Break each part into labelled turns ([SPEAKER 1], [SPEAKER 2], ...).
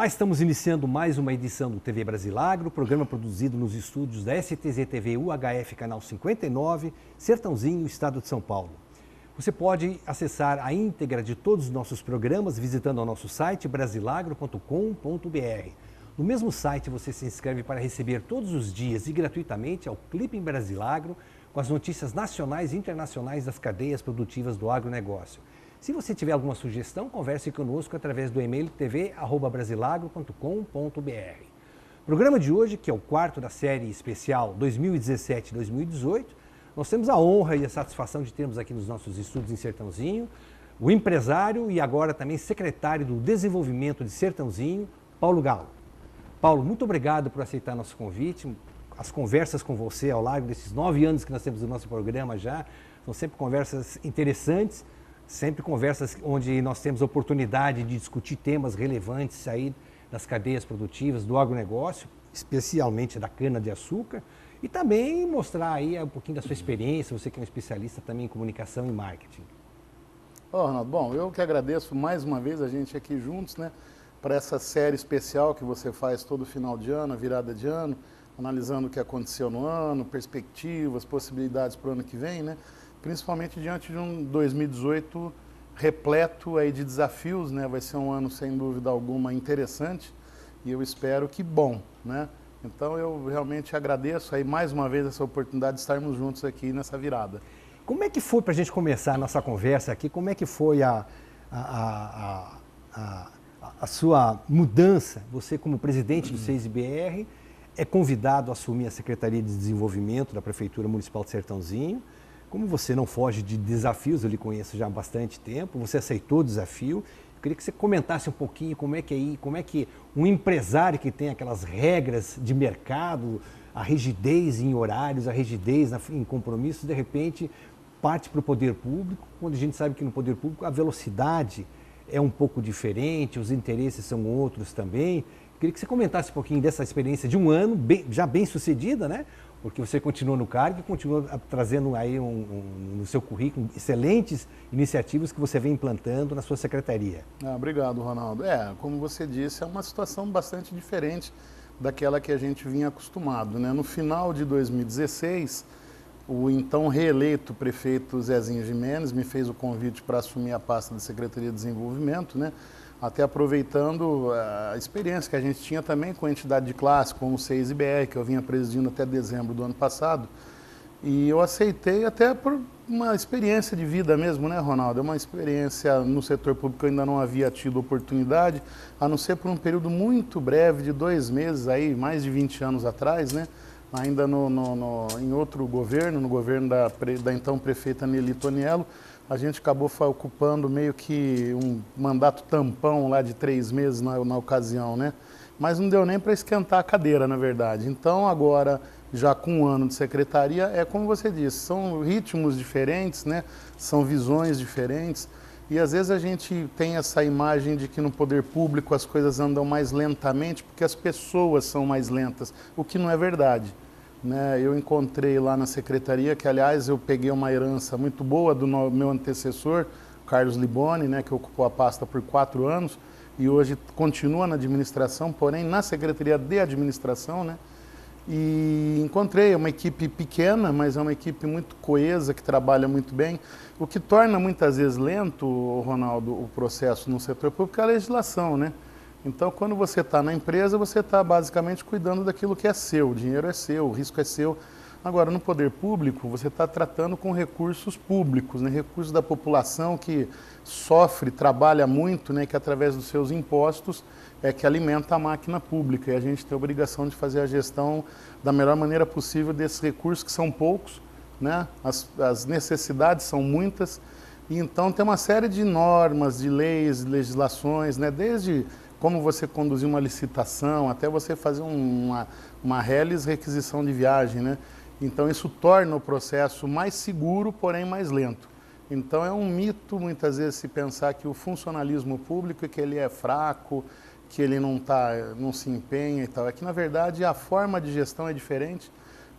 [SPEAKER 1] Olá, estamos iniciando mais uma edição do TV Brasilagro, programa produzido nos estúdios da STZ TV UHF, canal 59, Sertãozinho, estado de São Paulo. Você pode acessar a íntegra de todos os nossos programas visitando o nosso site brasilagro.com.br. No mesmo site você se inscreve para receber todos os dias e gratuitamente ao Clipe em Brasilagro com as notícias nacionais e internacionais das cadeias produtivas do agronegócio. Se você tiver alguma sugestão, converse conosco através do e-mail tv@brasilagro.com.br. O programa de hoje, que é o quarto da série especial 2017-2018, nós temos a honra e a satisfação de termos aqui nos nossos estúdios em Sertãozinho o empresário e agora também secretário do Desenvolvimento de Sertãozinho, Paulo Galo. Paulo, muito obrigado por aceitar nosso convite. As conversas com você ao longo desses 9 anos que nós temos no nosso programa já, são sempre conversas interessantes, sempre conversas onde nós temos a oportunidade de discutir temas relevantes aí das cadeias produtivas, do agronegócio, especialmente da cana-de-açúcar, e também mostrar aí um pouquinho da sua experiência, você que é um especialista também em comunicação e marketing.
[SPEAKER 2] Ronaldo, bom, eu que agradeço mais uma vez a gente aqui juntos, né, para essa série especial que você faz todo final de ano, a virada de ano, analisando o que aconteceu no ano, perspectivas, possibilidades para o ano que vem, né? Principalmente diante de um 2018 repleto aí de desafios, né? Vai ser um ano, sem dúvida alguma, interessante e eu espero que bom, né? Então eu realmente agradeço aí mais uma vez essa oportunidade de estarmos juntos aqui nessa virada.
[SPEAKER 1] Como é que foi, para a gente começar a nossa conversa aqui, como é que foi a sua mudança? Você, como presidente do CESBR, é convidado a assumir a Secretaria de Desenvolvimento da Prefeitura Municipal de Sertãozinho. Como você não foge de desafios, eu lhe conheço já há bastante tempo, você aceitou o desafio. Eu queria que você comentasse um pouquinho como é que um empresário que tem aquelas regras de mercado, a rigidez em horários, a rigidez em compromissos, de repente parte para o poder público, quando a gente sabe que no poder público a velocidade é um pouco diferente, os interesses são outros também. Eu queria que você comentasse um pouquinho dessa experiência de um ano, já bem sucedida, né? Porque você continua no cargo e continua trazendo aí no seu currículo excelentes iniciativas que você vem implantando na sua secretaria.
[SPEAKER 2] Obrigado, Ronaldo. Como você disse, é uma situação bastante diferente daquela que a gente vinha acostumado, né? No final de 2016, o então reeleito prefeito Zezinho Gimenez me fez o convite para assumir a pasta da Secretaria de Desenvolvimento, né? Até aproveitando a experiência que a gente tinha também com a entidade de classe, com o CESBR, que eu vinha presidindo até dezembro do ano passado. E eu aceitei até por uma experiência de vida mesmo, né, Ronaldo? É uma experiência no setor público que eu ainda não havia tido oportunidade, a não ser por um período muito breve, de 2 meses, aí, mais de 20 anos atrás, né? Ainda em outro governo, no governo da então prefeita Nelly Toniello, a gente acabou ocupando meio que um mandato tampão lá de 3 meses na ocasião, né? Mas não deu nem para esquentar a cadeira, na verdade. Então, agora, já com 1 ano de secretaria, é como você disse, são ritmos diferentes, né? São visões diferentes. E às vezes a gente tem essa imagem de que no poder público as coisas andam mais lentamente porque as pessoas são mais lentas, o que não é verdade. Né, eu encontrei lá na secretaria, que aliás eu peguei uma herança muito boa do meu antecessor, Carlos Liboni, né, que ocupou a pasta por 4 anos e hoje continua na administração, porém na Secretaria de Administração, né, e encontrei uma equipe pequena, mas é uma equipe muito coesa, que trabalha muito bem, o que torna muitas vezes lento, Ronaldo, o processo no setor público é a legislação, né? Então, quando você está na empresa, você está basicamente cuidando daquilo que é seu, o dinheiro é seu, o risco é seu. Agora, no poder público, você está tratando com recursos públicos, né? Recursos da população que sofre, trabalha muito, né? Que através dos seus impostos é que alimenta a máquina pública. E a gente tem a obrigação de fazer a gestão da melhor maneira possível desses recursos, que são poucos, né? As necessidades são muitas. E então tem uma série de normas, de leis, legislações, né? Desde como você conduzir uma licitação, até você fazer uma reles requisição de viagem, né? Então isso torna o processo mais seguro, porém mais lento. Então é um mito muitas vezes se pensar que o funcionalismo público é que ele é fraco, que ele não se empenha e tal. É que na verdade a forma de gestão é diferente,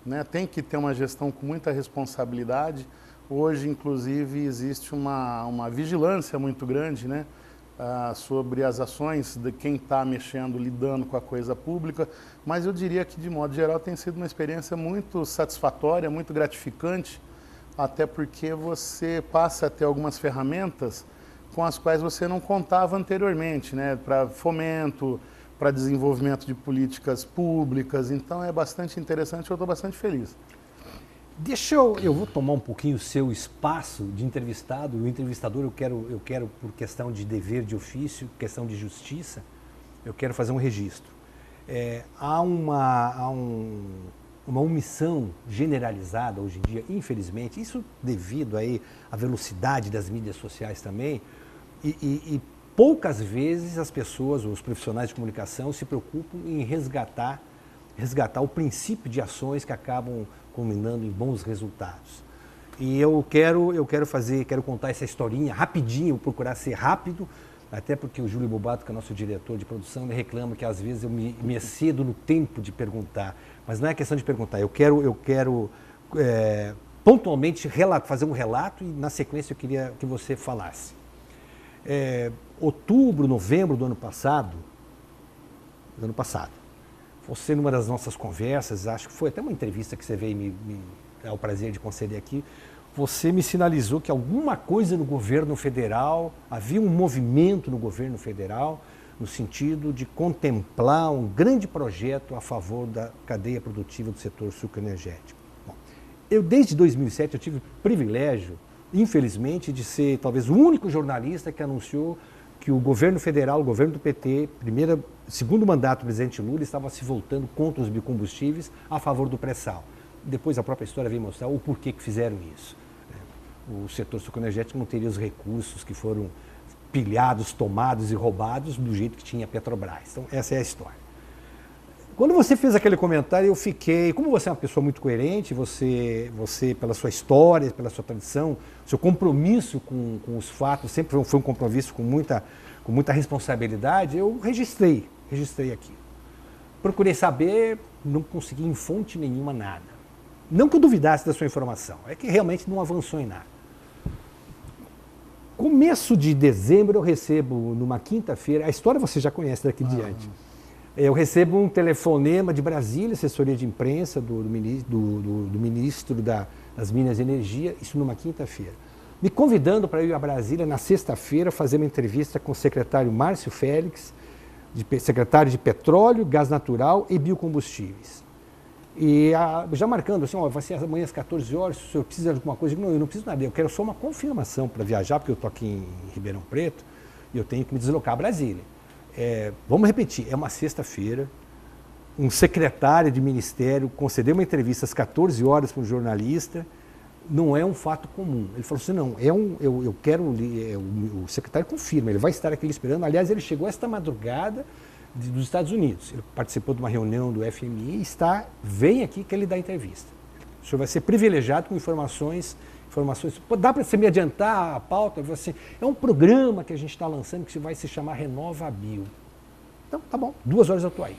[SPEAKER 2] né? Tem que ter uma gestão com muita responsabilidade. Hoje, inclusive, existe uma vigilância muito grande, né? sobre as ações de quem está mexendo, lidando com a coisa pública, mas eu diria que, de modo geral, tem sido uma experiência muito satisfatória, muito gratificante, até porque você passa a ter algumas ferramentas com as quais você não contava anteriormente, né? Para fomento, para desenvolvimento de políticas públicas, então é bastante interessante, eu estou bastante feliz.
[SPEAKER 1] Eu vou tomar um pouquinho o seu espaço de entrevistado. O entrevistador eu quero por questão de dever de ofício, questão de justiça, eu quero fazer um registro. Há uma omissão generalizada hoje em dia, infelizmente, isso devido aí à velocidade das mídias sociais também, e poucas vezes as pessoas, os profissionais de comunicação se preocupam em resgatar o princípio de ações que acabam culminando em bons resultados. E eu quero contar essa historinha rapidinho, procurar ser rápido, até porque o Júlio Bobato, que é nosso diretor de produção, ele reclama que às vezes eu me excedo no tempo de perguntar. Mas não é questão de perguntar, eu quero pontualmente fazer um relato e na sequência eu queria que você falasse. Outubro, novembro do ano passado, você, numa das nossas conversas, acho que foi até uma entrevista que você veio me dar o prazer de conceder aqui, você me sinalizou que alguma coisa no governo federal, havia um movimento no governo federal, no sentido de contemplar um grande projeto a favor da cadeia produtiva do setor sucroenergético. Bom, desde 2007, eu tive o privilégio, infelizmente, de ser talvez o único jornalista que anunciou que o governo federal, o governo do PT, segundo mandato do presidente Lula, estava se voltando contra os biocombustíveis a favor do pré-sal. Depois a própria história veio mostrar o porquê que fizeram isso. O setor sucroenergético não teria os recursos que foram pilhados, tomados e roubados do jeito que tinha a Petrobras. Então essa é a história. Quando você fez aquele comentário, eu fiquei... Como você é uma pessoa muito coerente, você pela sua história, pela sua tradição, seu compromisso com os fatos, sempre foi um compromisso com muita responsabilidade, eu registrei aqui. Procurei saber, não consegui em fonte nenhuma nada. Não que eu duvidasse da sua informação, é que realmente não avançou em nada. Começo de dezembro eu recebo, numa quinta-feira, a história você já conhece daqui diante. Eu recebo um telefonema de Brasília, assessoria de imprensa do ministro das Minas e Energia, isso numa quinta-feira, me convidando para ir a Brasília na sexta-feira fazer uma entrevista com o secretário Márcio Félix, secretário de Petróleo, Gás Natural e Biocombustíveis. E já marcando assim, vai ser amanhã às 14 horas, se o senhor precisa de alguma coisa, eu não preciso nada, eu quero só uma confirmação para viajar, porque eu estou aqui em Ribeirão Preto e eu tenho que me deslocar a Brasília. Vamos repetir, é uma sexta-feira, um secretário de ministério concedeu uma entrevista às 14 horas para um jornalista, não é um fato comum. Ele falou assim, não, eu quero, o secretário confirma, ele vai estar aqui esperando. Aliás, ele chegou esta madrugada dos Estados Unidos, ele participou de uma reunião do FMI e vem aqui que ele dá entrevista. O senhor vai ser privilegiado com informações. Pô, dá para você me adiantar a pauta? Eu falei assim, é um programa que a gente está lançando que vai se chamar Renova Bio. Então, tá bom, 2 horas eu estou aí.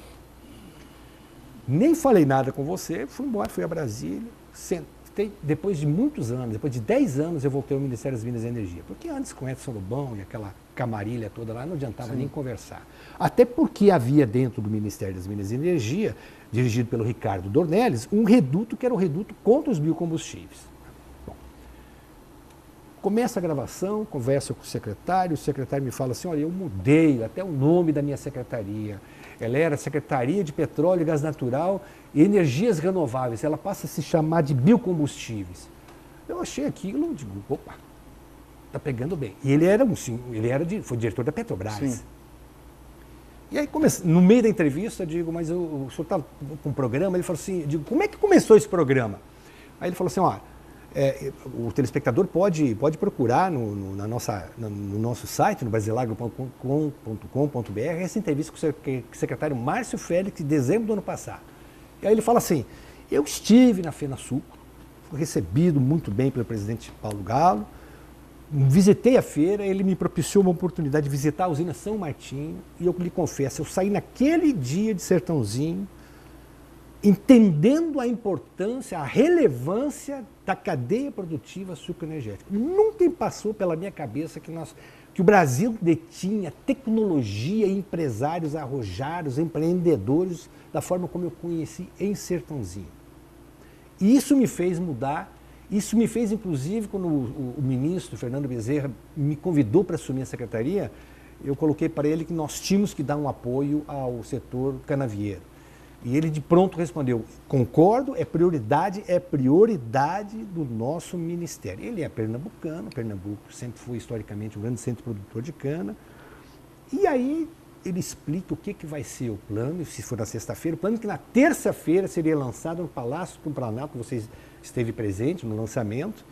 [SPEAKER 1] Nem falei nada com você, fui embora, fui a Brasília, sentei, depois de muitos anos, depois de 10 anos eu voltei ao Ministério das Minas e Energia. Porque antes com Edson Lobão e aquela camarilha toda lá, não adiantava nem conversar. Até porque havia dentro do Ministério das Minas e Energia, dirigido pelo Ricardo Dornelles, um reduto que era o reduto contra os biocombustíveis. Começa a gravação, converso com o secretário me fala assim, olha, eu mudei até o nome da minha secretaria. Ela era Secretaria de Petróleo e Gás Natural e Energias Renováveis. Ela passa a se chamar de biocombustíveis. Eu achei aquilo, digo, opa, tá pegando bem. E ele foi diretor da Petrobras. Sim. E aí, no meio da entrevista, digo, mas o senhor está com um programa? Ele falou assim, digo, como é que começou esse programa? Aí ele falou assim, ó, o telespectador pode procurar no nosso site, no brasilagro.com.br, essa entrevista com o secretário Márcio Félix, em dezembro do ano passado. E aí ele fala assim, eu estive na FenaSucro, fui recebido muito bem pelo presidente Paulo Galo, visitei a feira, ele me propiciou uma oportunidade de visitar a usina São Martinho, e eu lhe confesso, eu saí naquele dia de Sertãozinho, entendendo a importância, a relevância da cadeia produtiva sucroenergética. Nunca passou pela minha cabeça que nós que o Brasil detinha tecnologia e empresários arrojados, empreendedores, da forma como eu conheci em Sertãozinho. E isso me fez mudar, isso me fez, inclusive, quando o ministro Fernando Bezerra me convidou para assumir a secretaria, eu coloquei para ele que nós tínhamos que dar um apoio ao setor canavieiro. E ele de pronto respondeu, concordo, é prioridade do nosso ministério. Ele é pernambucano, Pernambuco sempre foi historicamente um grande centro produtor de cana. E aí ele explica o que vai ser o plano, se for na sexta-feira, o plano que na terça-feira seria lançado no Palácio do Planalto, você esteve presente no lançamento.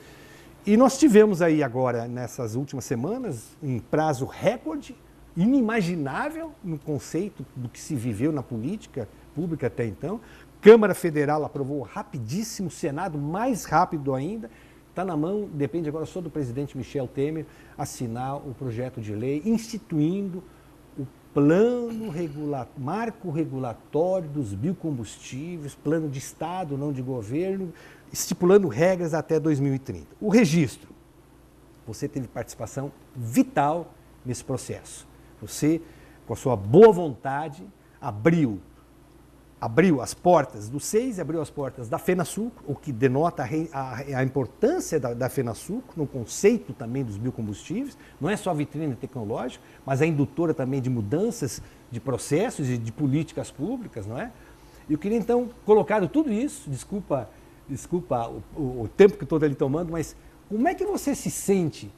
[SPEAKER 1] E nós tivemos aí agora, nessas últimas semanas, um prazo recorde, inimaginável no conceito do que se viveu na política pública até então. Câmara Federal aprovou rapidíssimo, Senado mais rápido ainda. Está na mão, depende agora só do presidente Michel Temer assinar o projeto de lei instituindo o marco regulatório dos biocombustíveis, plano de Estado, não de governo, estipulando regras até 2030. O registro, você teve participação vital nesse processo. Você, com a sua boa vontade, abriu as portas do SEIS, abriu as portas da FenaSucro, o que denota a importância da FenaSucro no conceito também dos biocombustíveis. Não é só a vitrine tecnológica, mas é indutora também de mudanças de processos e de políticas públicas, não é? Eu queria então colocar tudo isso, desculpa o tempo que estou ali tomando, mas como é que você se sente?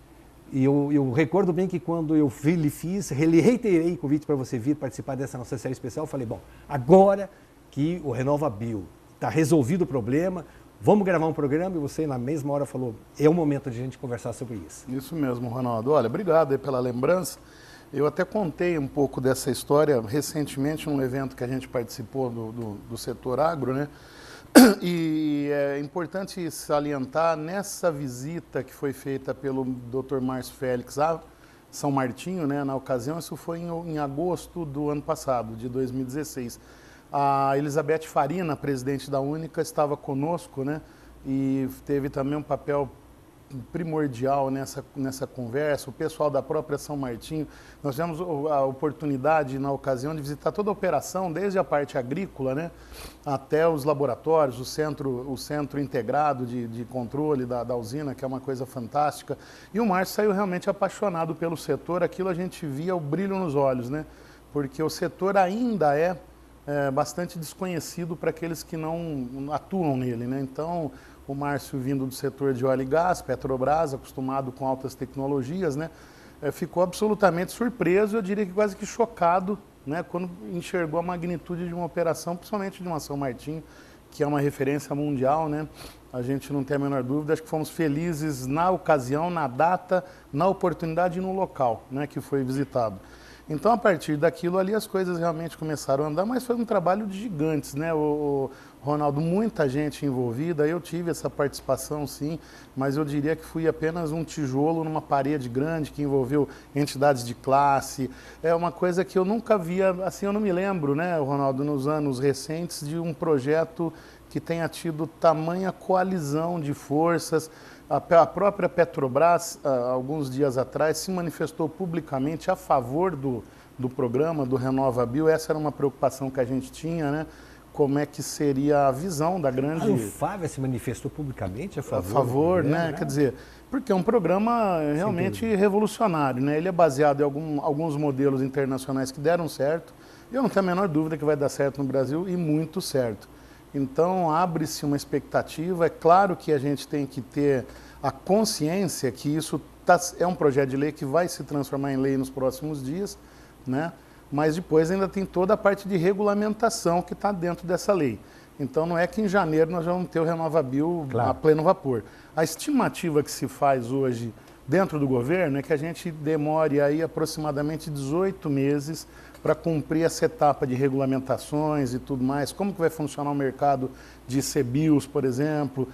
[SPEAKER 1] E eu recordo bem que quando eu lhe reiterei o convite para você vir participar dessa nossa série especial, eu falei, bom, agora que o RenovaBio está resolvido o problema, vamos gravar um programa, e você na mesma hora falou, é o momento de a gente conversar sobre isso.
[SPEAKER 2] Isso mesmo, Ronaldo. Olha, obrigado aí pela lembrança. Eu até contei um pouco dessa história recentemente num evento que a gente participou do setor agro, né? E é importante salientar, nessa visita que foi feita pelo Dr. Márcio Félix a São Martinho, né, na ocasião, isso foi em agosto do ano passado, de 2016. A Elizabeth Farina, presidente da Única, estava conosco, né, e teve também um papel primordial nessa conversa, o pessoal da própria São Martinho. Nós tivemos a oportunidade, na ocasião, de visitar toda a operação, desde a parte agrícola, né, até os laboratórios, o centro integrado de controle da usina, que é uma coisa fantástica. E o Márcio saiu realmente apaixonado pelo setor, aquilo a gente via o brilho nos olhos, né, porque o setor ainda é bastante desconhecido para aqueles que não atuam nele, né. Então, o Márcio, vindo do setor de óleo e gás, Petrobras, acostumado com altas tecnologias, né, ficou absolutamente surpreso, eu diria que quase que chocado, né, quando enxergou a magnitude de uma operação, principalmente de uma São Martinho, que é uma referência mundial, né. A gente não tem a menor dúvida, acho que fomos felizes na ocasião, na data, na oportunidade e no local, né, que foi visitado. Então, a partir daquilo ali, as coisas realmente começaram a andar, mas foi um trabalho de gigantes, né, o Ronaldo, muita gente envolvida. Eu tive essa participação, sim, mas eu diria que fui apenas um tijolo numa parede grande que envolveu entidades de classe. É uma coisa que eu nunca via, assim, eu não me lembro, né, Ronaldo, nos anos recentes, de um projeto que tenha tido tamanha coalizão de forças. A própria Petrobras, alguns dias atrás, se manifestou publicamente a favor do programa, do RenovaBio. Essa era uma preocupação que a gente tinha, né? Como é que seria a visão da grande...
[SPEAKER 1] O Fávia se manifestou publicamente a favor?
[SPEAKER 2] A favor, né? Quer dizer, porque é um programa realmente revolucionário, né? Ele é baseado em alguns modelos internacionais que deram certo. Eu não tenho a menor dúvida que vai dar certo no Brasil, e muito certo. Então, abre-se uma expectativa. É claro que a gente tem que ter a consciência que isso é um projeto de lei que vai se transformar em lei nos próximos dias, né? Mas depois ainda tem toda a parte de regulamentação que está dentro dessa lei. Então, não é que em janeiro nós vamos ter o RenovaBio a pleno vapor. A estimativa que se faz hoje dentro do governo é que a gente demore aí aproximadamente 18 meses para cumprir essa etapa de regulamentações e tudo mais. Como que vai funcionar o mercado de CBIOS, por exemplo,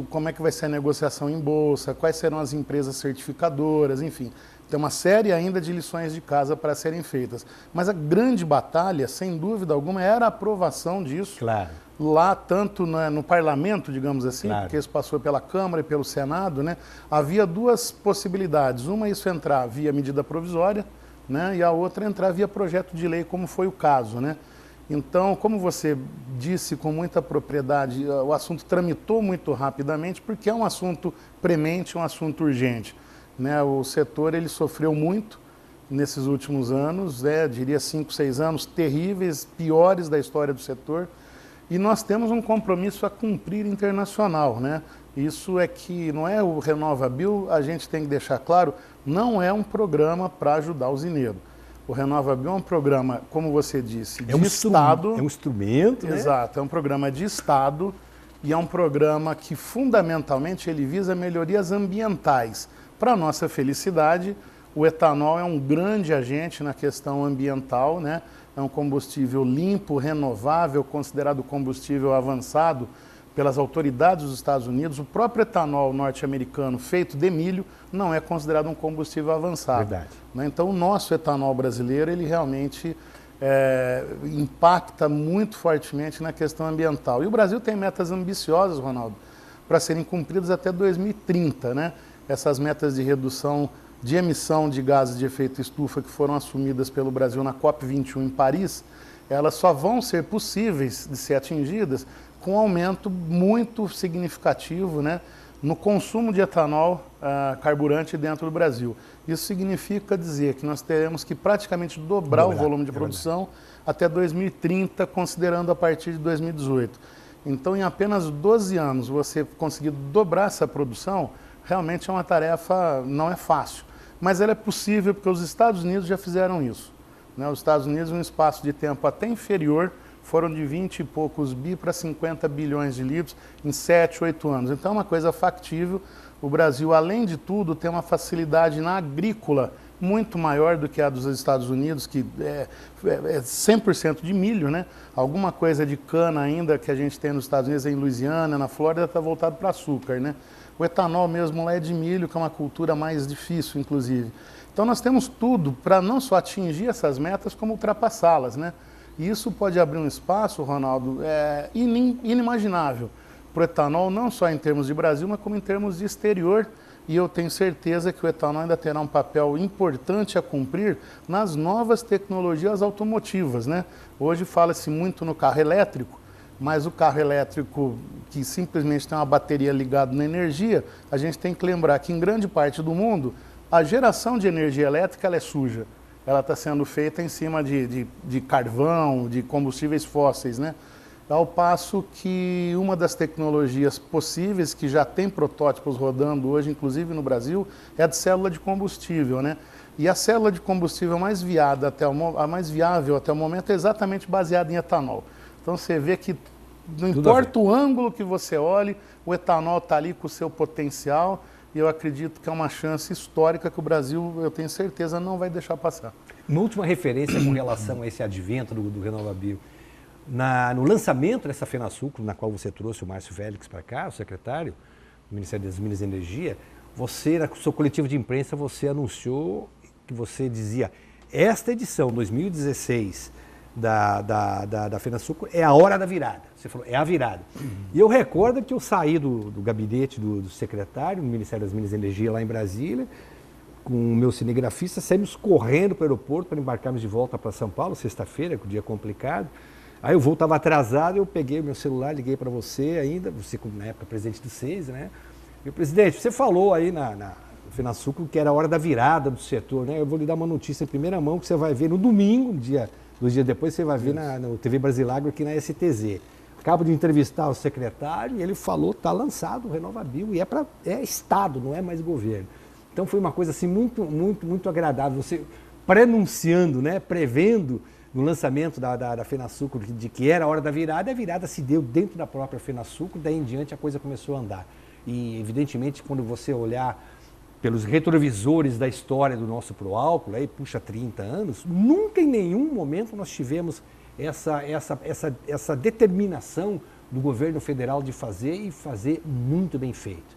[SPEAKER 2] como é que vai ser a negociação em bolsa, quais serão as empresas certificadoras, enfim. tem uma série ainda de lições de casa para serem feitas. Mas a grande batalha, sem dúvida alguma, era a aprovação disso.
[SPEAKER 1] Claro.
[SPEAKER 2] Lá, tanto no parlamento, digamos assim,
[SPEAKER 1] Claro.
[SPEAKER 2] porque isso passou pela Câmara e pelo Senado, né, havia duas possibilidades. Uma, isso entrar via medida provisória, né, e a outra entrar via projeto de lei, como foi o caso, né? Então, como você disse com muita propriedade, o assunto tramitou muito rapidamente, porque é um assunto premente, um assunto urgente, né? O setor ele sofreu muito nesses últimos anos, diria 5, 6 anos terríveis, piores da história do setor, e nós temos um compromisso a cumprir internacional, né? Isso é que não é o RenovaBio, a gente tem que deixar claro, não é um programa para ajudar o usineiro. O RenovaBio é um programa, como você disse, de Estado.
[SPEAKER 1] É um instrumento, né?
[SPEAKER 2] Exato, é um programa de Estado e é um programa que, fundamentalmente, ele visa melhorias ambientais. Para a nossa felicidade, o etanol é um grande agente na questão ambiental, né? É um combustível limpo, renovável, considerado combustível avançado pelas autoridades dos Estados Unidos. O próprio etanol norte-americano feito de milho não é considerado um combustível avançado.
[SPEAKER 1] Verdade.
[SPEAKER 2] Né? Então, o nosso etanol brasileiro, ele realmente impacta muito fortemente na questão ambiental. E o Brasil tem metas ambiciosas, Ronaldo, para serem cumpridas até 2030, né? Essas metas de redução de emissão de gases de efeito estufa que foram assumidas pelo Brasil na COP21 em Paris, elas só vão ser possíveis de ser atingidas com um aumento muito significativo, né, no consumo de etanol carburante dentro do Brasil. Isso significa dizer que nós teremos que praticamente dobrar o volume de produção até 2030, considerando a partir de 2018. Então, em apenas 12 anos, você conseguir dobrar essa produção, realmente é uma tarefa, não é fácil. Mas ela é possível porque os Estados Unidos já fizeram isso, né? Os Estados Unidos, em um espaço de tempo até inferior, foram de 20 e poucos bi para 50 bilhões de litros em 7, 8 anos. Então é uma coisa factível. O Brasil, além de tudo, tem uma facilidade na agrícola muito maior do que a dos Estados Unidos, que é 100% de milho, né? Alguma coisa de cana ainda que a gente tem nos Estados Unidos, em Louisiana, na Flórida, está voltado para açúcar, né? O etanol mesmo lá é de milho, que é uma cultura mais difícil, inclusive. Então nós temos tudo para não só atingir essas metas, como ultrapassá-las, né? E isso pode abrir um espaço, Ronaldo, inimaginável para o etanol, não só em termos de Brasil, mas como em termos de exterior. E eu tenho certeza que o etanol ainda terá um papel importante a cumprir nas novas tecnologias automotivas, né? Hoje fala-se muito no carro elétrico, mas o carro elétrico que simplesmente tem uma bateria ligada na energia, a gente tem que lembrar que em grande parte do mundo, a geração de energia elétrica ela é suja. Ela está sendo feita em cima de carvão, de combustíveis fósseis, né? Ao passo que uma das tecnologias possíveis, que já tem protótipos rodando hoje, inclusive no Brasil, é a de célula de combustível, né? E a célula de combustível mais a mais viável até o momento é exatamente baseada em etanol. Então você vê que não importa o ângulo que você olhe, o etanol está ali com o seu potencial e eu acredito que é uma chance histórica que o Brasil, eu tenho certeza, não vai deixar passar.
[SPEAKER 1] Uma última referência com relação a esse advento do RenovaBio. No lançamento dessa FenaSucro, na qual você trouxe o Márcio Félix para cá, o secretário do Ministério das Minas e Energia, você, na sua coletiva de imprensa, você anunciou que você dizia: esta edição 2016 da FenaSucro é a hora da virada. Você falou, é a virada. E eu recordo que eu saí do gabinete do secretário, do Ministério das Minas e Energia, lá em Brasília, com o meu cinegrafista, saímos correndo para o aeroporto para embarcarmos de volta para São Paulo, sexta-feira, com o dia complicado. Aí o voo estava atrasado, eu peguei o meu celular, liguei para você ainda, você na época presidente do SEIS, né? E o presidente, você falou aí na FenaSucro que era a hora da virada do setor, né? Eu vou lhe dar uma notícia em primeira mão que você vai ver no domingo, 2 dias depois, você vai ver no TV Brasilagro aqui na STZ. Acabo de entrevistar o secretário e ele falou, está lançado o RenovaBio e é Estado, não é mais governo. Então foi uma coisa assim muito agradável, você prenunciando, né, prevendo no lançamento da FenaSucro de que era a hora da virada, a virada se deu dentro da própria FenaSucro, daí em diante a coisa começou a andar. E evidentemente quando você olhar pelos retrovisores da história do nosso Proálcool, aí puxa 30 anos, nunca em nenhum momento nós tivemos essa determinação do governo federal de fazer e fazer muito bem feito.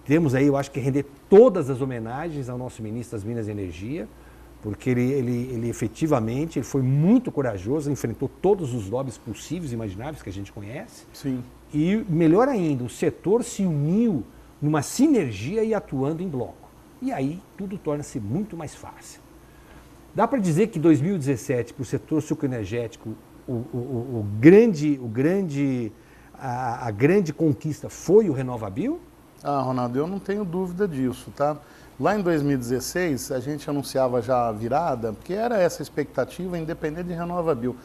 [SPEAKER 1] temos aí, eu acho que render todas as homenagens ao nosso ministro das Minas e Energia, porque ele efetivamente ele foi muito corajoso, enfrentou todos os lobbies possíveis e imagináveis que a gente conhece.
[SPEAKER 2] Sim.
[SPEAKER 1] E, melhor ainda, o setor se uniu numa sinergia e atuando em bloco. E aí tudo torna-se muito mais fácil. Dá para dizer que 2017, para o setor sucroenergético, a grande conquista foi o RenovaBio?
[SPEAKER 2] Ah, Ronaldo, eu não tenho dúvida disso, tá? Lá em 2016, a gente anunciava já a virada, porque era essa expectativa, independente de RenovaBio.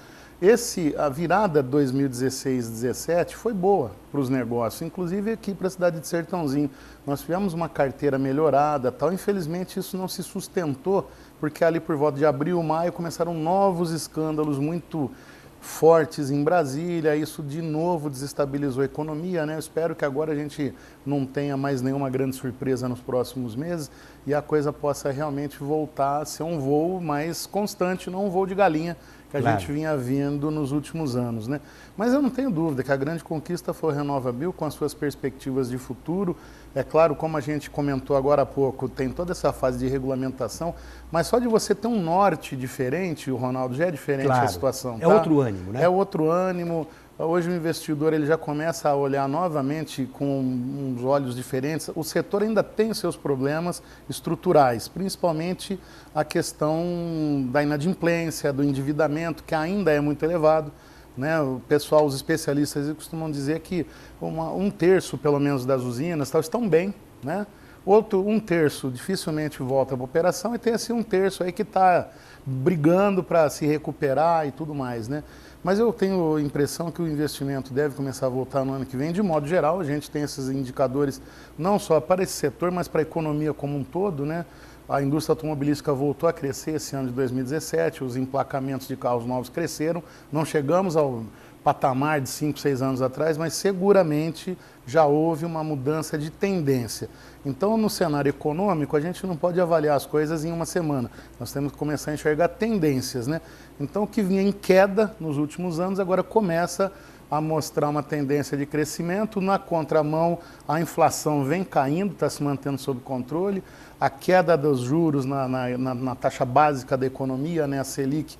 [SPEAKER 2] A virada 2016-17 foi boa para os negócios, inclusive aqui para a cidade de Sertãozinho. Nós tivemos uma carteira melhorada, tal. Infelizmente isso não se sustentou, porque ali por volta de abril, maio, começaram novos escândalos muito fortes em Brasília, isso de novo desestabilizou a economia, né? Eu espero que agora a gente não tenha mais nenhuma grande surpresa nos próximos meses e a coisa possa realmente voltar a ser um voo mais constante, não um voo de galinha que a gente vinha vendo nos últimos anos, né? Mas eu não tenho dúvida que a grande conquista foi o RenovaBio com as suas perspectivas de futuro. É claro, como a gente comentou agora há pouco, tem toda essa fase de regulamentação, mas só de você ter um norte diferente, o Ronaldo, já é diferente a situação.
[SPEAKER 1] É outro ânimo, né?
[SPEAKER 2] É outro ânimo. Hoje o investidor ele já começa a olhar novamente com uns olhos diferentes. O setor ainda tem os seus problemas estruturais, principalmente a questão da inadimplência, do endividamento, que ainda é muito elevado. Né? O pessoal, os especialistas costumam dizer que um terço, pelo menos, das usinas estão bem, né? Um terço dificilmente volta para a operação e tem assim um terço aí que está brigando para se recuperar e tudo mais, né? Mas eu tenho a impressão que o investimento deve começar a voltar no ano que vem. De modo geral, a gente tem esses indicadores não só para esse setor, mas para a economia como um todo, né? A indústria automobilística voltou a crescer esse ano de 2017, os emplacamentos de carros novos cresceram. Não chegamos ao patamar de 5, 6 anos atrás, mas seguramente já houve uma mudança de tendência. Então, no cenário econômico, a gente não pode avaliar as coisas em uma semana. Nós temos que começar a enxergar tendências, né? Então, o que vinha em queda nos últimos anos, agora começa a mostrar uma tendência de crescimento. Na contramão, a inflação vem caindo, está se mantendo sob controle. A queda dos juros na taxa básica da economia, né, a Selic,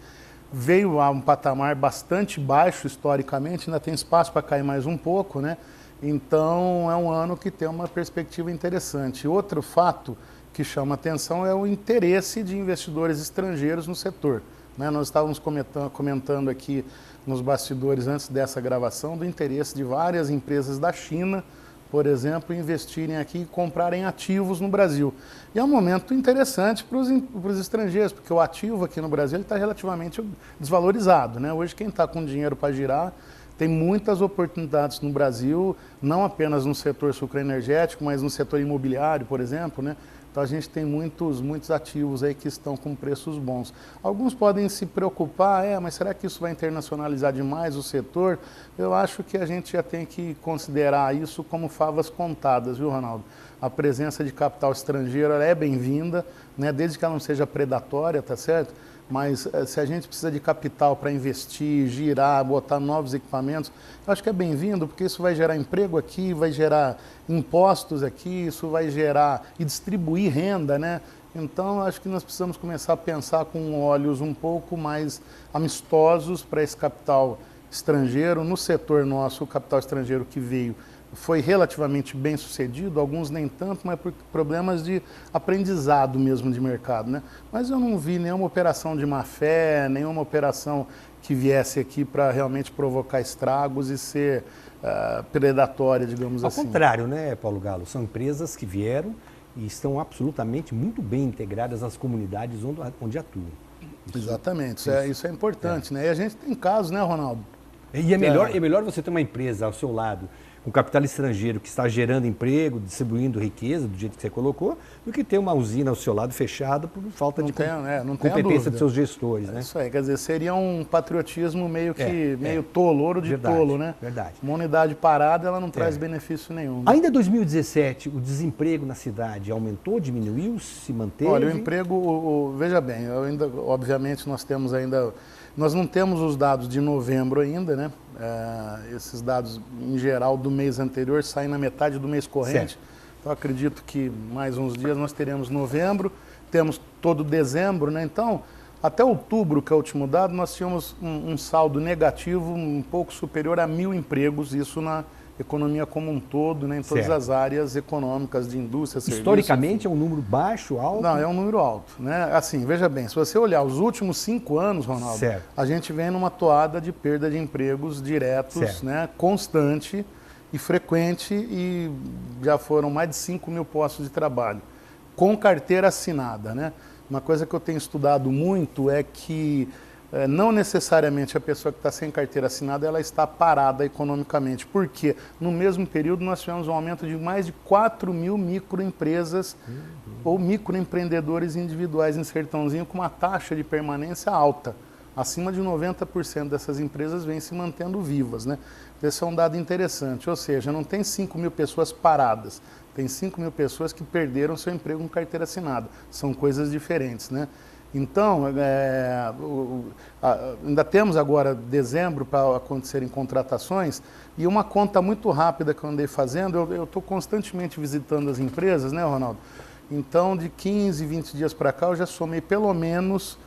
[SPEAKER 2] veio a um patamar bastante baixo historicamente, ainda tem espaço para cair mais um pouco, né? Então, é um ano que tem uma perspectiva interessante. Outro fato que chama atenção é o interesse de investidores estrangeiros no setor, né? Nós estávamos comentando aqui nos bastidores antes dessa gravação do interesse de várias empresas da China, por exemplo, investirem aqui e comprarem ativos no Brasil. E é um momento interessante para os estrangeiros, porque o ativo aqui no Brasil está relativamente desvalorizado, né? Hoje quem está com dinheiro para girar tem muitas oportunidades no Brasil, não apenas no setor sucroenergético, mas no setor imobiliário, por exemplo, né? Então a gente tem muitos ativos aí que estão com preços bons. Alguns podem se preocupar, mas será que isso vai internacionalizar demais o setor? Eu acho que a gente já tem que considerar isso como favas contadas, viu, Ronaldo? A presença de capital estrangeiro é bem-vinda, né? Desde que ela não seja predatória, tá certo? Mas se a gente precisa de capital para investir, girar, botar novos equipamentos, eu acho que é bem-vindo, porque isso vai gerar emprego aqui, vai gerar impostos aqui, isso vai gerar e distribuir renda, né? Então, acho que nós precisamos começar a pensar com olhos um pouco mais amistosos para esse capital estrangeiro. No setor nosso, o capital estrangeiro que veio foi relativamente bem sucedido, alguns nem tanto, mas por problemas de aprendizado mesmo de mercado, né? Mas eu não vi nenhuma operação de má fé, nenhuma operação que viesse aqui para realmente provocar estragos e ser predatória, digamos assim.
[SPEAKER 1] Ao contrário, né, Paulo Galo? São empresas que vieram e estão absolutamente muito bem integradas às comunidades onde atuam.
[SPEAKER 2] Exatamente, isso é importante, né? E a gente tem casos, né, Ronaldo?
[SPEAKER 1] E é melhor você ter uma empresa ao seu lado com capital estrangeiro que está gerando emprego, distribuindo riqueza, do jeito que você colocou, do que ter uma usina ao seu lado fechada por falta de competência dos seus gestores. Né?
[SPEAKER 2] Isso aí, quer dizer, seria um patriotismo meio tolo, ouro de tolo, né?
[SPEAKER 1] Verdade.
[SPEAKER 2] Uma unidade parada, ela não traz benefício nenhum. Né?
[SPEAKER 1] Ainda em 2017, o desemprego na cidade aumentou, diminuiu, se manteve?
[SPEAKER 2] Olha, o emprego, veja bem, obviamente nós não temos os dados de novembro ainda, né? Esses dados, em geral, do mês anterior saem na metade do mês corrente.
[SPEAKER 1] Certo.
[SPEAKER 2] Então, acredito que mais uns dias nós teremos novembro, temos todo dezembro, né? Então, até outubro, que é o último dado, nós tínhamos um saldo negativo um pouco superior a 1.000 empregos, isso na economia como um todo, né, em todas as áreas econômicas, de indústria, serviços.
[SPEAKER 1] Historicamente é um número baixo, alto?
[SPEAKER 2] Não, é um número alto, né? Assim, veja bem, se você olhar os últimos 5 anos, Ronaldo,
[SPEAKER 1] certo,
[SPEAKER 2] a gente vem numa toada de perda de empregos diretos, né, constante e frequente, e já foram mais de 5.000 postos de trabalho, com carteira assinada, né? Uma coisa que eu tenho estudado muito é que não necessariamente a pessoa que está sem carteira assinada ela está parada economicamente, porque no mesmo período nós tivemos um aumento de mais de 4.000 microempresas ou microempreendedores individuais em Sertãozinho com uma taxa de permanência alta. Acima de 90% dessas empresas vêm se mantendo vivas, né? Esse é um dado interessante, ou seja, não tem 5.000 pessoas paradas, tem 5.000 pessoas que perderam seu emprego com carteira assinada. São coisas diferentes, né? Então, ainda temos agora dezembro para acontecerem contratações, e uma conta muito rápida que eu andei fazendo, eu estou constantemente visitando as empresas, né, Ronaldo? Então, de 15, 20 dias para cá, eu já somei pelo menos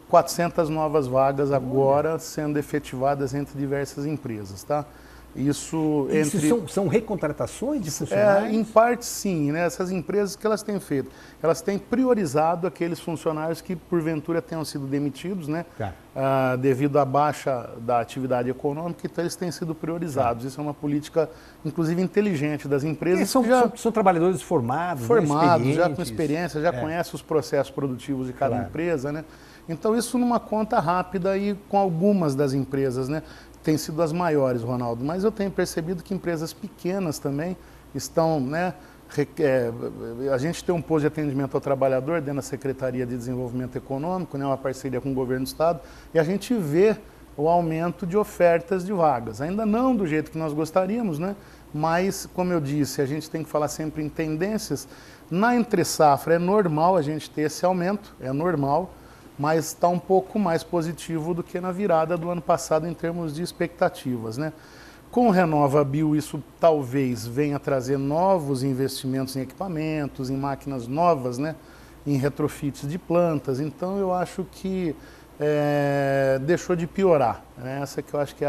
[SPEAKER 2] 400 novas vagas agora sendo efetivadas entre diversas empresas, tá? Isso
[SPEAKER 1] são recontratações de funcionários?
[SPEAKER 2] Em parte sim, né? Essas empresas que elas têm feito, elas têm priorizado aqueles funcionários que porventura tenham sido demitidos, né? Devido à baixa da atividade econômica, então eles têm sido priorizados. Isso é uma política, inclusive, inteligente das empresas.
[SPEAKER 1] São trabalhadores formados,
[SPEAKER 2] já com experiência, já conhecem os processos produtivos de cada empresa, né? Então isso numa conta rápida e com algumas das empresas, né? Tem sido as maiores, Ronaldo, mas eu tenho percebido que empresas pequenas também estão, né, a gente tem um posto de atendimento ao trabalhador dentro da Secretaria de Desenvolvimento Econômico, né, uma parceria com o governo do estado, e a gente vê o aumento de ofertas de vagas, ainda não do jeito que nós gostaríamos, né, mas, como eu disse, a gente tem que falar sempre em tendências. Na entre-safra é normal a gente ter esse aumento, é normal, mas está um pouco mais positivo do que na virada do ano passado em termos de expectativas, né? Com o RenovaBio, isso talvez venha trazer novos investimentos em equipamentos, em máquinas novas, né? Em retrofits de plantas. Então, eu acho que deixou de piorar, né? Essa que eu acho que é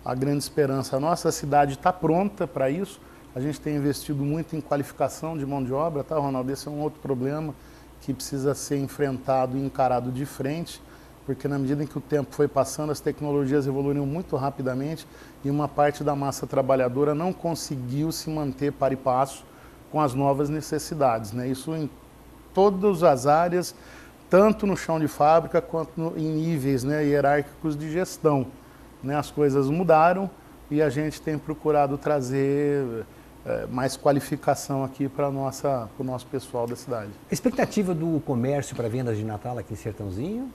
[SPEAKER 2] a grande esperança. A nossa cidade está pronta para isso. A gente tem investido muito em qualificação de mão de obra, tá, Ronaldo? Esse é um outro problema que precisa ser enfrentado e encarado de frente, porque na medida em que o tempo foi passando, as tecnologias evoluíram muito rapidamente e uma parte da massa trabalhadora não conseguiu se manter par e passo com as novas necessidades, né? Isso em todas as áreas, tanto no chão de fábrica quanto em níveis, né, hierárquicos de gestão, né? As coisas mudaram e a gente tem procurado trazer mais qualificação aqui para o nosso pessoal da cidade.
[SPEAKER 1] A expectativa do comércio para vendas de Natal aqui em Sertãozinho?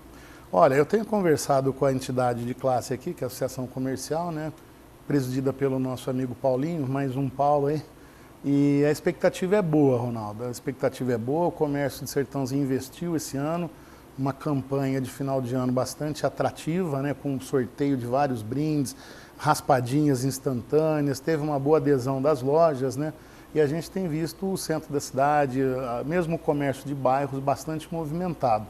[SPEAKER 2] Olha, eu tenho conversado com a entidade de classe aqui, que é a Associação Comercial, né, presidida pelo nosso amigo Paulinho, mais um Paulo aí, e a expectativa é boa, Ronaldo, a expectativa é boa, o comércio de Sertãozinho investiu esse ano, uma campanha de final de ano bastante atrativa, né, com um sorteio de vários brindes, raspadinhas instantâneas, teve uma boa adesão das lojas, né? E a gente tem visto o centro da cidade, mesmo o comércio de bairros, bastante movimentado.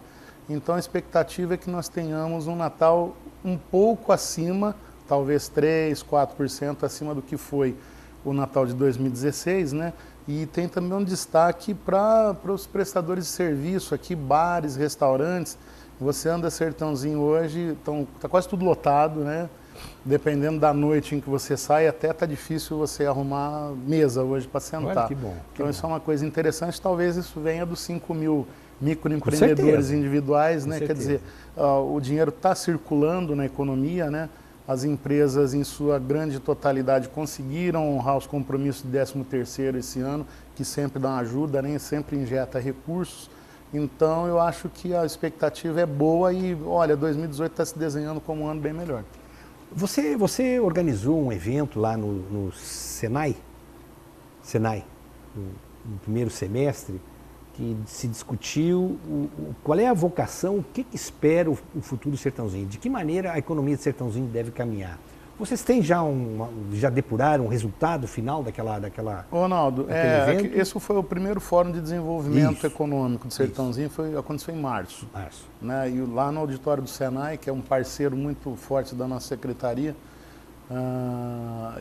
[SPEAKER 2] Então a expectativa é que nós tenhamos um Natal um pouco acima, talvez 3%, 4% acima do que foi o Natal de 2016, né? E tem também um destaque para os prestadores de serviço aqui, bares, restaurantes. Você anda Sertãozinho hoje, está quase tudo lotado, né? Dependendo da noite em que você sai, até está difícil você arrumar mesa hoje para sentar.
[SPEAKER 1] Olha, que bom.
[SPEAKER 2] Então isso é uma coisa interessante, talvez isso venha dos 5.000 microempreendedores individuais, né? Quer dizer, o dinheiro está circulando na economia, né? As empresas, em sua grande totalidade, conseguiram honrar os compromissos de 13º esse ano, que sempre dá uma ajuda, né? Sempre injeta recursos. Então eu acho que a expectativa é boa e, olha, 2018 está se desenhando como um ano bem melhor.
[SPEAKER 1] Você organizou um evento lá no Senai, no primeiro semestre, que se discutiu qual é a vocação, o que espera o futuro do Sertãozinho, de que maneira a economia de Sertãozinho deve caminhar. Vocês têm já depuraram o resultado final daquela
[SPEAKER 2] Ronaldo,
[SPEAKER 1] evento?
[SPEAKER 2] esse foi o primeiro Fórum de Desenvolvimento
[SPEAKER 1] Isso.
[SPEAKER 2] Econômico do Sertãozinho, aconteceu em março.
[SPEAKER 1] Março.
[SPEAKER 2] Né? E lá no auditório do Senai, que é um parceiro muito forte da nossa secretaria,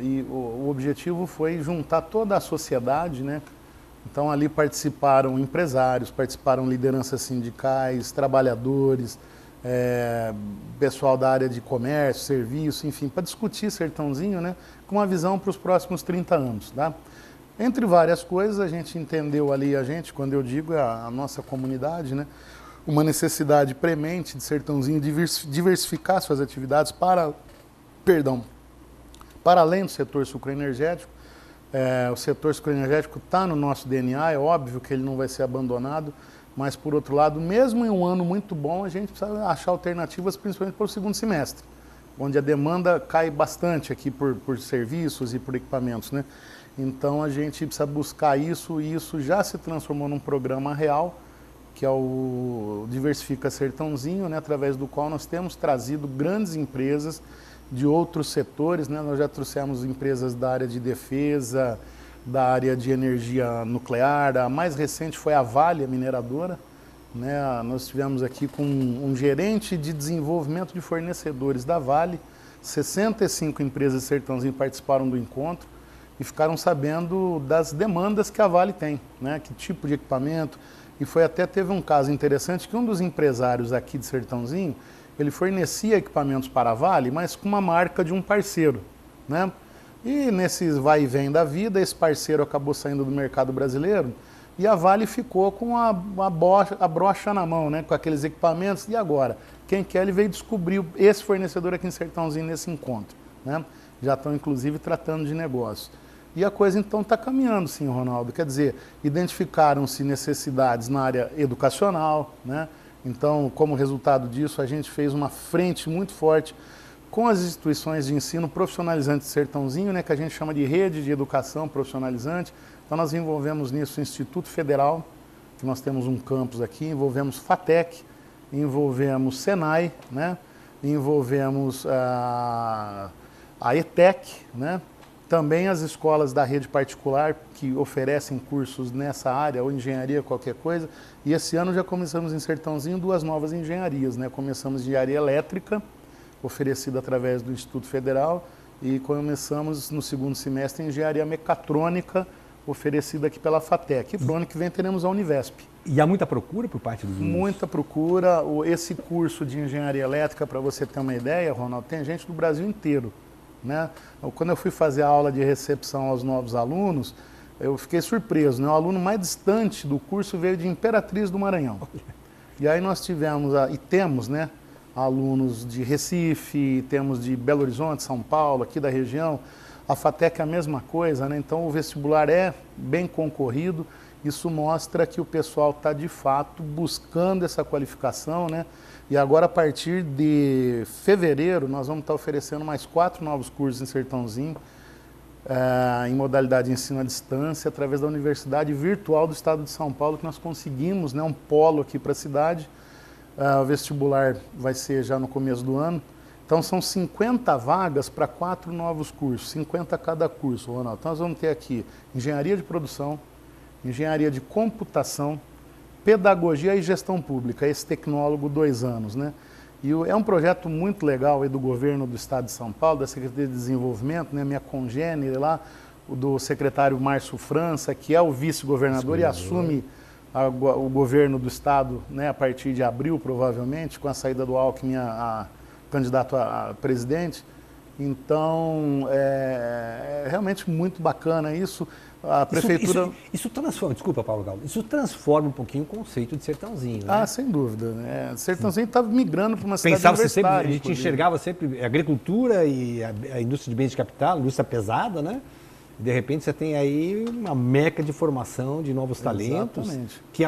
[SPEAKER 2] e o objetivo foi juntar toda a sociedade, né? Então ali participaram empresários, participaram lideranças sindicais, trabalhadores, pessoal da área de comércio, serviço, enfim, para discutir Sertãozinho, né, com uma visão para os próximos 30 anos. Tá? Entre várias coisas, a gente entendeu ali, quando eu digo a nossa comunidade, né, uma necessidade premente de Sertãozinho diversificar suas atividades para além do setor sucroenergético. O setor sucroenergético está no nosso DNA, é óbvio que ele não vai ser abandonado, mas, por outro lado, mesmo em um ano muito bom, a gente precisa achar alternativas, principalmente para o segundo semestre, onde a demanda cai bastante aqui por serviços e por equipamentos, né? Então, a gente precisa buscar isso, e isso já se transformou num programa real, que é o Diversifica Sertãozinho, né, através do qual nós temos trazido grandes empresas de outros setores, né? Nós já trouxemos empresas da área de defesa, da área de energia nuclear. A mais recente foi a Vale, a mineradora, né? Nós estivemos aqui com um gerente de desenvolvimento de fornecedores da Vale, 65 empresas de Sertãozinho participaram do encontro e ficaram sabendo das demandas que a Vale tem, né? Que tipo de equipamento. E teve um caso interessante que um dos empresários aqui de Sertãozinho, ele fornecia equipamentos para a Vale, mas com uma marca de um parceiro, né? E nesses vai e vem da vida, esse parceiro acabou saindo do mercado brasileiro e a Vale ficou com a brocha na mão, né, com aqueles equipamentos. E agora? Quem quer, ele veio descobrir esse fornecedor aqui em Sertãozinho nesse encontro, né? Já estão, inclusive, tratando de negócio. E a coisa, então, está caminhando, sim, Ronaldo. Quer dizer, identificaram-se necessidades na área educacional, né? Então, como resultado disso, a gente fez uma frente muito forte com as instituições de ensino profissionalizante de Sertãozinho, né, que a gente chama de rede de educação profissionalizante. Então nós envolvemos nisso o Instituto Federal, que nós temos um campus aqui, envolvemos FATEC, envolvemos Senai, né, envolvemos a ETEC, né, também as escolas da rede particular que oferecem cursos nessa área, ou engenharia, qualquer coisa. E esse ano já começamos em Sertãozinho 2 novas engenharias, né, começamos engenharia elétrica, oferecida através do Instituto Federal, e começamos no segundo semestre em engenharia mecatrônica, oferecida aqui pela FATEC. E para o ano que vem teremos a Univesp.
[SPEAKER 1] E há muita procura por parte dos alunos?
[SPEAKER 2] Muita procura. Esse curso de engenharia elétrica, para você ter uma ideia, Ronaldo, tem gente do Brasil inteiro, né? Quando eu fui fazer a aula de recepção aos novos alunos, eu fiquei surpreso, né? O aluno mais distante do curso veio de Imperatriz do Maranhão. E aí nós temos, né, alunos de Recife, temos de Belo Horizonte, São Paulo, aqui da região. A FATEC é a mesma coisa, né? Então o vestibular é bem concorrido. Isso mostra que o pessoal está, de fato, buscando essa qualificação, né? E agora, a partir de fevereiro, nós vamos estar oferecendo mais 4 novos cursos em Sertãozinho, em modalidade de ensino à distância, através da Universidade Virtual do Estado de São Paulo, que nós conseguimos, né, um polo aqui para a cidade. O vestibular vai ser já no começo do ano. Então, são 50 vagas para 4 novos cursos, 50 cada curso, Ronaldo. Então, nós vamos ter aqui engenharia de produção, engenharia de computação, pedagogia e gestão pública, esse tecnólogo 2 anos, né? E é um projeto muito legal aí do governo do Estado de São Paulo, da Secretaria de Desenvolvimento, né? Minha congênere lá, do secretário Márcio França, que é o vice-governador e assume o governo do Estado, né, a partir de abril, provavelmente, com a saída do Alckmin a candidato a presidente. Então, é realmente muito bacana isso. A prefeitura...
[SPEAKER 1] Isso transforma, desculpa, Paulo Galdo, isso transforma um pouquinho o conceito de Sertãozinho, né?
[SPEAKER 2] Sem dúvida, né? Sertãozinho está migrando para uma cidade
[SPEAKER 1] universitária.
[SPEAKER 2] Sempre,
[SPEAKER 1] a gente enxergava sempre a agricultura e a indústria de bens de capital, a indústria pesada, né? De repente você tem aí uma meca de formação de novos talentos que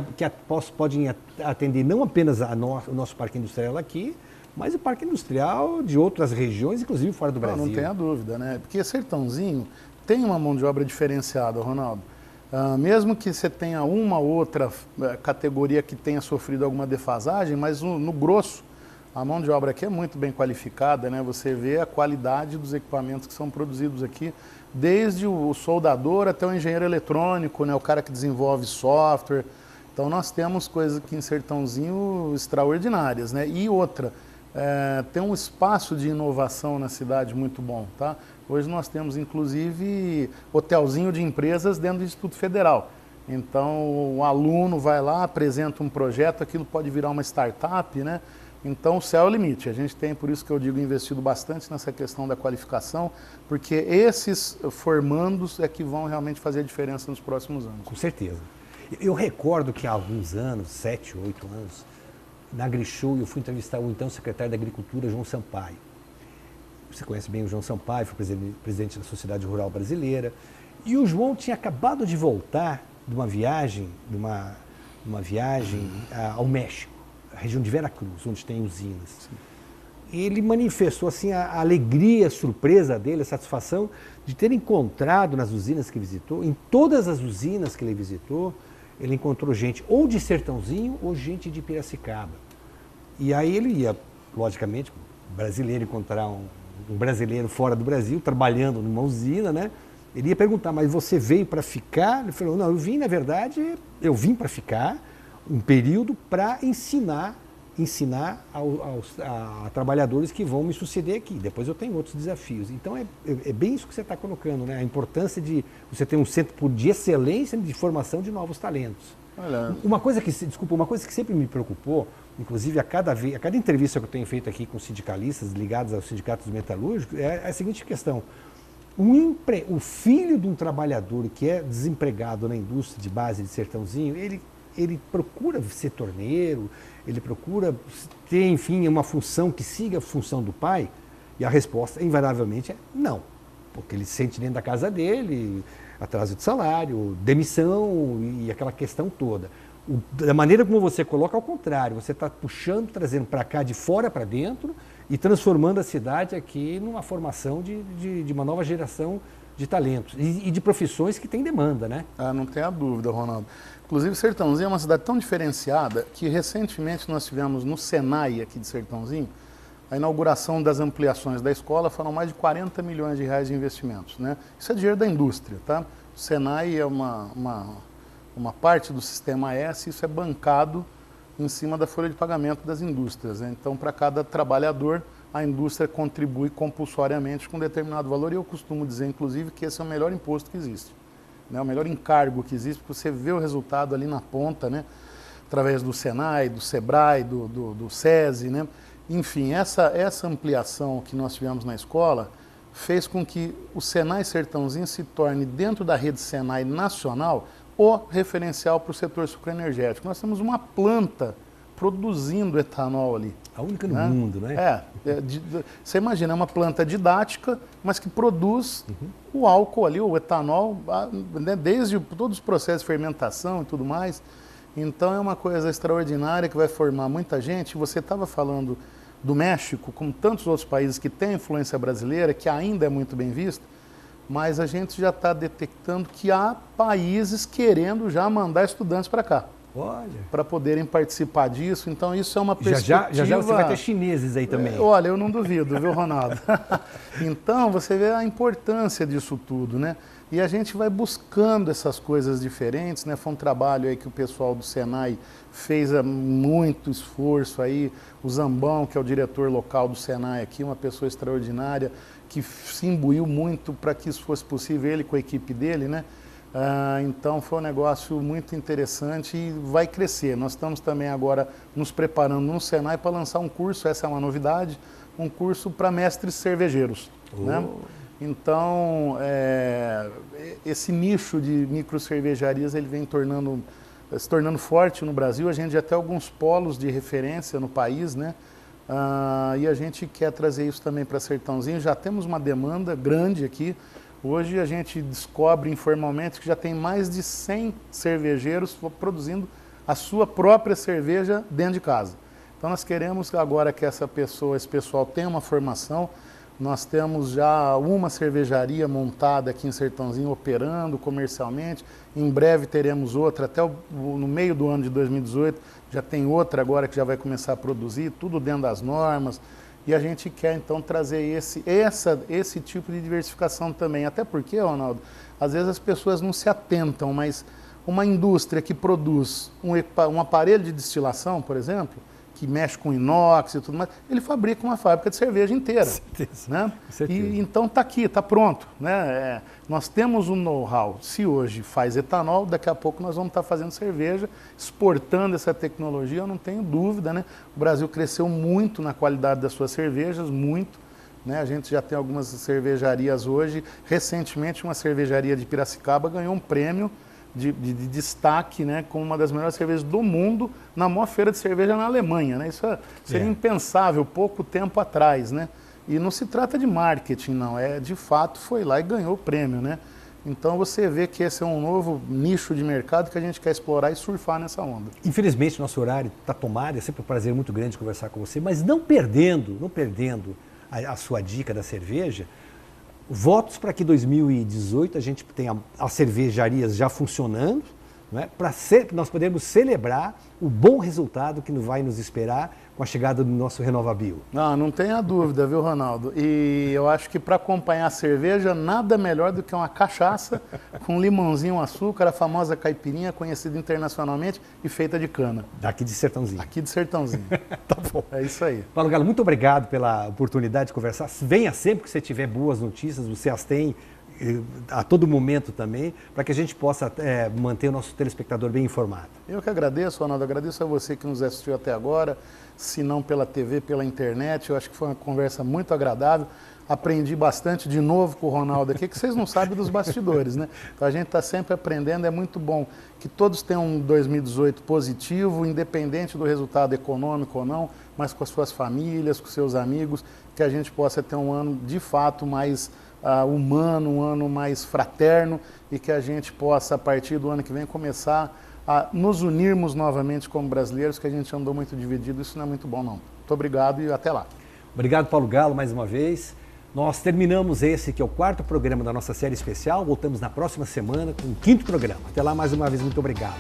[SPEAKER 1] podem atender não apenas o nosso parque industrial aqui, mas o parque industrial de outras regiões, inclusive fora do Brasil.
[SPEAKER 2] Não tenha dúvida, né? Porque Sertãozinho tem uma mão de obra diferenciada, Ronaldo. Mesmo que você tenha uma ou outra categoria que tenha sofrido alguma defasagem, mas no grosso A mão de obra aqui é muito bem qualificada, né? Você vê a qualidade dos equipamentos que são produzidos aqui, desde o soldador até o engenheiro eletrônico, né? O cara que desenvolve software. Então nós temos coisas aqui em Sertãozinho extraordinárias, né? E outra, tem um espaço de inovação na cidade muito bom, tá? Hoje nós temos inclusive hotelzinho de empresas dentro do Instituto Federal. Então o aluno vai lá, apresenta um projeto, aquilo pode virar uma startup, né? Então o céu é o limite. A gente tem, por isso que eu digo, investido bastante nessa questão da qualificação, porque esses formandos é que vão realmente fazer a diferença nos próximos anos.
[SPEAKER 1] Com certeza. Eu recordo que há alguns anos, 7, 8 anos, na AgriShow eu fui entrevistar o então secretário da Agricultura, João Sampaio. Você conhece bem o João Sampaio, foi presidente da Sociedade Rural Brasileira. E o João tinha acabado de voltar de uma viagem, ao México, a região de Veracruz, onde tem usinas. Sim. Ele manifestou assim a alegria, a surpresa dele, a satisfação de ter encontrado nas usinas que visitou, em todas as usinas que ele visitou, ele encontrou gente ou de Sertãozinho ou gente de Piracicaba. E aí ele ia, logicamente, brasileiro encontrar um brasileiro fora do Brasil, trabalhando numa usina, né? Ele ia perguntar, mas você veio para ficar? Ele falou, não, eu vim para ficar um período para ensinar a trabalhadores que vão me suceder aqui. Depois eu tenho outros desafios. Então é bem isso que você está colocando, né? A importância de você ter um centro de excelência de formação de novos talentos.
[SPEAKER 2] Olha.
[SPEAKER 1] Uma coisa que sempre me preocupou, inclusive a cada entrevista que eu tenho feito aqui com sindicalistas ligados aos sindicatos metalúrgicos, é a seguinte questão. O filho de um trabalhador que é desempregado na indústria de base de Sertãozinho, ele procura ser torneiro, ele procura ter, enfim, uma função que siga a função do pai? E a resposta, invariavelmente, é não. Porque ele sente dentro da casa dele atraso de salário, demissão e aquela questão toda. Da maneira como você coloca, ao contrário, você está puxando, trazendo para cá, de fora para dentro, e transformando a cidade aqui numa formação de uma nova geração de talentos e de profissões que têm demanda, né?
[SPEAKER 2] Ah, não tenha dúvida, Ronaldo. Inclusive, Sertãozinho é uma cidade tão diferenciada que recentemente nós tivemos no Senai aqui de Sertãozinho a inauguração das ampliações da escola, foram mais de 40 milhões de reais de investimentos, né? Isso é dinheiro da indústria, tá? O Senai é uma parte do Sistema S, isso é bancado em cima da folha de pagamento das indústrias, né? Então, para cada trabalhador, a indústria contribui compulsoriamente com um determinado valor, e eu costumo dizer, inclusive, que esse é o melhor imposto que existe, né? O melhor encargo que existe, porque você vê o resultado ali na ponta, né? Através do Senai, do Sebrae, do SESI, né? Enfim, essa ampliação que nós tivemos na escola fez com que o Senai Sertãozinho se torne, dentro da rede Senai nacional, o referencial para o setor sucroenergético. Nós temos uma planta produzindo etanol ali.
[SPEAKER 1] A única no mundo, né?
[SPEAKER 2] Você imagina, é uma planta didática, mas que produz o álcool ali, o etanol, né, desde todos os processos de fermentação e tudo mais. Então é uma coisa extraordinária que vai formar muita gente. Você estava falando do México, como tantos outros países que têm influência brasileira, que ainda é muito bem vista, mas a gente já está detectando que há países querendo já mandar estudantes para cá.
[SPEAKER 1] Olha.
[SPEAKER 2] Para poderem participar disso. Então isso é uma perspectiva...
[SPEAKER 1] Já você vai ter chineses aí também.
[SPEAKER 2] Olha, eu não duvido, viu, Ronaldo? Então você vê a importância disso tudo, né? E a gente vai buscando essas coisas diferentes, né? Foi um trabalho aí que o pessoal do Senai fez muito esforço aí. O Zambão, que é o diretor local do Senai aqui, uma pessoa extraordinária, que se imbuiu muito para que isso fosse possível, ele com a equipe dele, né? Então foi um negócio muito interessante e vai crescer. Nós estamos também agora nos preparando no Senai para lançar um curso, essa é uma novidade, um curso para mestres cervejeiros, né? Então, esse nicho de microcervejarias ele vem se tornando forte no Brasil. A gente já tem alguns polos de referência no país, né? E a gente quer trazer isso também para Sertãozinho. Já temos uma demanda grande aqui. Hoje a gente descobre informalmente que já tem mais de 100 cervejeiros produzindo a sua própria cerveja dentro de casa. Então nós queremos agora que esse pessoal tenha uma formação. Nós temos já uma cervejaria montada aqui em Sertãozinho, operando comercialmente. Em breve teremos outra, até no meio do ano de 2018, já tem outra agora que já vai começar a produzir, tudo dentro das normas. E a gente quer, então, trazer esse tipo de diversificação também. Até porque, Ronaldo, às vezes as pessoas não se atentam, mas uma indústria que produz um aparelho de destilação, por exemplo, que mexe com inox e tudo mais, ele fabrica uma fábrica de cerveja inteira. Né? E então está aqui, está pronto. Né? Nós temos um know-how. Se hoje faz etanol, daqui a pouco nós vamos estar fazendo cerveja, exportando essa tecnologia, eu não tenho dúvida. Né? O Brasil cresceu muito na qualidade das suas cervejas, muito. Né? A gente já tem algumas cervejarias hoje. Recentemente, uma cervejaria de Piracicaba ganhou um prêmio de destaque, né, como uma das melhores cervejas do mundo na maior feira de cerveja na Alemanha. Né? Isso seria impensável pouco tempo atrás. Né? E não se trata de marketing, não. De fato, foi lá e ganhou o prêmio. Né? Então você vê que esse é um novo nicho de mercado que a gente quer explorar e surfar nessa onda.
[SPEAKER 1] Infelizmente, nosso horário está tomado, é sempre um prazer muito grande conversar com você, mas não perdendo a sua dica da cerveja. Votos para que 2018 a gente tenha as cervejarias já funcionando, né, para nós podermos celebrar o bom resultado que vai nos esperar com a chegada do nosso RenovaBio.
[SPEAKER 2] Não tenha dúvida, viu, Ronaldo? E eu acho que para acompanhar a cerveja, nada melhor do que uma cachaça com limãozinho, açúcar, a famosa caipirinha, conhecida internacionalmente e feita de cana.
[SPEAKER 1] Daqui de Sertãozinho.
[SPEAKER 2] Aqui de Sertãozinho.
[SPEAKER 1] Tá bom.
[SPEAKER 2] É isso aí.
[SPEAKER 1] Paulo Galo, muito obrigado pela oportunidade de conversar. Venha sempre que você tiver boas notícias, você as tem a todo momento também, para que a gente possa manter o nosso telespectador bem informado.
[SPEAKER 2] Eu que agradeço, Ronaldo, agradeço a você que nos assistiu até agora, se não pela TV, pela internet. Eu acho que foi uma conversa muito agradável. Aprendi bastante de novo com o Ronaldo aqui, que vocês não sabem dos bastidores, né? Então a gente está sempre aprendendo, é muito bom que todos tenham um 2018 positivo, independente do resultado econômico ou não, mas com as suas famílias, com seus amigos, que a gente possa ter um ano de fato mais humano, um ano mais fraterno e que a gente possa, a partir do ano que vem, começar a nos unirmos novamente como brasileiros, que a gente andou muito dividido. Isso não é muito bom, não. Muito obrigado e até lá.
[SPEAKER 1] Obrigado, Paulo Galo, mais uma vez. Nós terminamos esse, que é o 4º programa da nossa série especial. Voltamos na próxima semana com o 5º programa. Até lá, mais uma vez, muito obrigado.